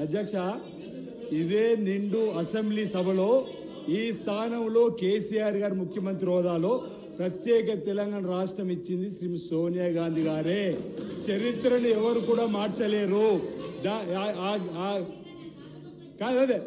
అధ్యక్ష ఇదే నిండు అసెంబ్లీ సభలో ఈ స్థానంలో కేసీఆర్ గారు ముఖ్యమంత్రి హోదాలో ప్రత్యేక తెలంగాణ రాష్ట్రం ఇచ్చింది శ్రీమతి సోనియా గాంధీ గారే. చరిత్రను ఎవరు కూడా మార్చలేరు. కాదే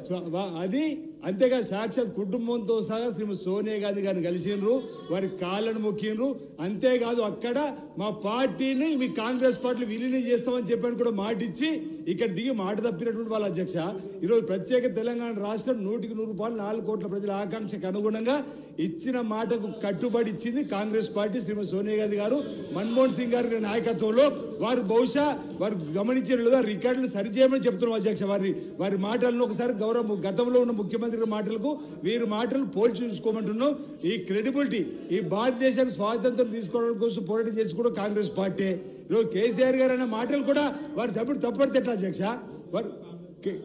అది అంతేగా సాక్షాత్ కుటుంబంతో సహా శ్రీమతి సోనియా గాంధీ గారిని కలిసినరు, వారి కాళ్ళను మొక్కినరు. అంతేకాదు అక్కడ మా పార్టీని మీ కాంగ్రెస్ పార్టీని విలీనం చేస్తామని చెప్పని కూడా మాట ఇచ్చి ఇక్కడ దిగి మాట తప్పినటువంటి వాళ్ళ అధ్యక్ష ఈరోజు ప్రత్యేక తెలంగాణ రాష్ట్రం 100కి 100 రూపాయలు 4 కోట్ల ప్రజల ఆకాంక్షకు అనుగుణంగా ఇచ్చిన మాటకు కట్టుబడి ఇచ్చింది కాంగ్రెస్ పార్టీ. శ్రీమతి సోనియా గాంధీ గారు మన్మోహన్ సింగ్ గారి నాయకత్వంలో వారు బహుశా వారు గమనించిన లేదా రికార్డులు సరిచేయమని చెప్తున్నాం అధ్యక్ష. వారి మాటలను ఒకసారి గతంలో ఉన్న ముఖ్యమంత్రి మాటలకు వీరి మాటలు పోల్చి చూసుకోమంటున్నాం. ఈ క్రెడిబిలిటీ ఈ భారతదేశానికి స్వాతంత్రం తీసుకోవడం కోసం పోరాటం చేసుకోవడం కాంగ్రెస్ పార్టీ. ఈరోజు కేసీఆర్ గారు అన్న మాటలు కూడా వారి సభ్యుడు తప్పడితే ఎట్లా అధ్యక్ష? వారు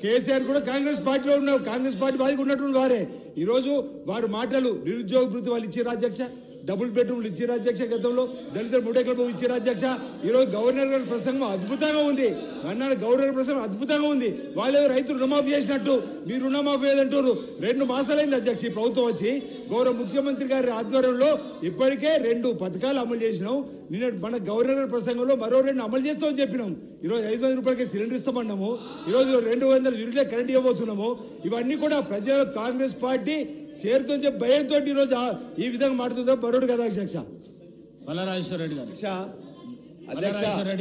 కేసీఆర్ కూడా కాంగ్రెస్ పార్టీలో ఉన్నారు, కాంగ్రెస్ పార్టీ బాధికి ఉన్నటువంటి వారే. ఈరోజు వారి మాటలు నిరుద్యోగ భృతి వాళ్ళు ఇచ్చారు అధ్యక్ష, డబుల్ బెడ్రూమ్లు ఇచ్చారు అధ్యక్ష, గతంలో దళిత 3 ఎకరాలు ఇచ్చారు అధ్యక్ష. ఈరోజు గవర్నర్ గారి ప్రసంగం అద్భుతంగా ఉంది, అన్నాడు గవర్నర్ ప్రసంగం అద్భుతంగా ఉంది. వాళ్ళేదో రైతులు రుణమాఫీ చేసినట్టు మీరు రుణమాఫీ ఏదంటారు. 2 మాసాలైంది అధ్యక్ష ఈ ప్రభుత్వం వచ్చి. గౌరవ ముఖ్యమంత్రి గారి ఆధ్వర్యంలో ఇప్పటికే 2 పథకాలు అమలు చేసినాం. నిన్న మన గవర్నర్ గారి ప్రసంగంలో మరో 2 అమలు చేస్తామని చెప్పినాం. ఈరోజు 500 రూపాయలకి సిలిండర్ ఇస్తామన్నాము, ఈరోజు 200 యూనిట్ల కరెంట్ ఇవ్వబోతున్నాము. ఇవన్నీ కూడా ప్రజలు కాంగ్రెస్ పార్టీ చేరుతో చెప్పి భయంతో ఈరోజు ఈ విధంగా మాట్లాడుతుందో బరోడు కదా అధ్యక్ష. పల్లరాజేశ్వరరెడ్డి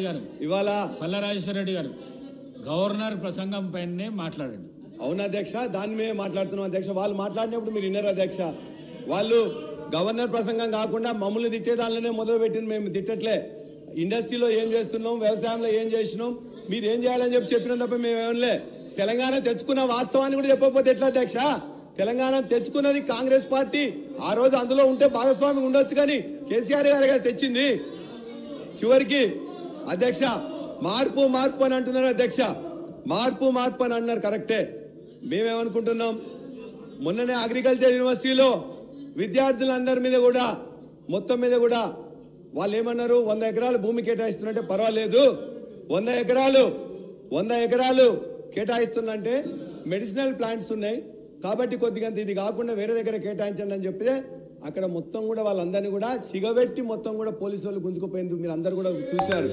గారు ఇవాళ పల్లరాజేశ్వరరెడ్డి గారు గవర్నర్ ప్రసంగం పైనే మాట్లాడండి. అవును అధ్యక్ష, దాని మీద మాట్లాడుతున్నాం అధ్యక్ష. వాళ్ళు మాట్లాడినప్పుడు మీరు విన్నారు అధ్యక్ష. వాళ్ళు గవర్నర్ ప్రసంగం కాకుండా మమ్మల్ని తిట్టే దానిలోనే మొదలు పెట్టిన. మేము తిట్టట్లే. ఇండస్ట్రీలో ఏం చేస్తున్నాం, వ్యవసాయంలో ఏం చేసినాం, మీరు ఏం చేయాలని చెప్పినాం తప్ప మేమేమలే. తెలంగాణ తెచ్చుకున్న వాస్తవాన్ని కూడా చెప్పకపోతే ఎట్లా అధ్యక్ష? తెలంగాణ తెచ్చుకున్నది కాంగ్రెస్ పార్టీ. ఆ రోజు అందులో ఉంటే భాగస్వామి ఉండొచ్చు, కానీ కేసీఆర్ గారు తెచ్చింది. చివరికి అధ్యక్ష మార్పు మార్పు అని అంటున్నారు అధ్యక్ష. మార్పు మార్పు అని అన్నారు, కరెక్టే. మేమేమనుకుంటున్నాం, మొన్ననే అగ్రికల్చర్ యూనివర్సిటీలో విద్యార్థులందరి మీద కూడా మొత్తం మీద కూడా వాళ్ళు ఏమన్నారు, 100 ఎకరాలు భూమి కేటాయిస్తున్నట్టే పర్వాలేదు, 100 ఎకరాలు కేటాయిస్తున్నంటే మెడిసినల్ ప్లాంట్స్ ఉన్నాయి కాబట్టి కొద్దిగా ఇది కాకుండా వేరే దగ్గర కేటాయించండి అని చెప్తే అక్కడ మొత్తం కూడా వాళ్ళందరినీ కూడా సిగబెట్టి మొత్తం కూడా పోలీసు వాళ్ళు గుంజుకుపోయింది. మీరు అందరు కూడా చూశారు.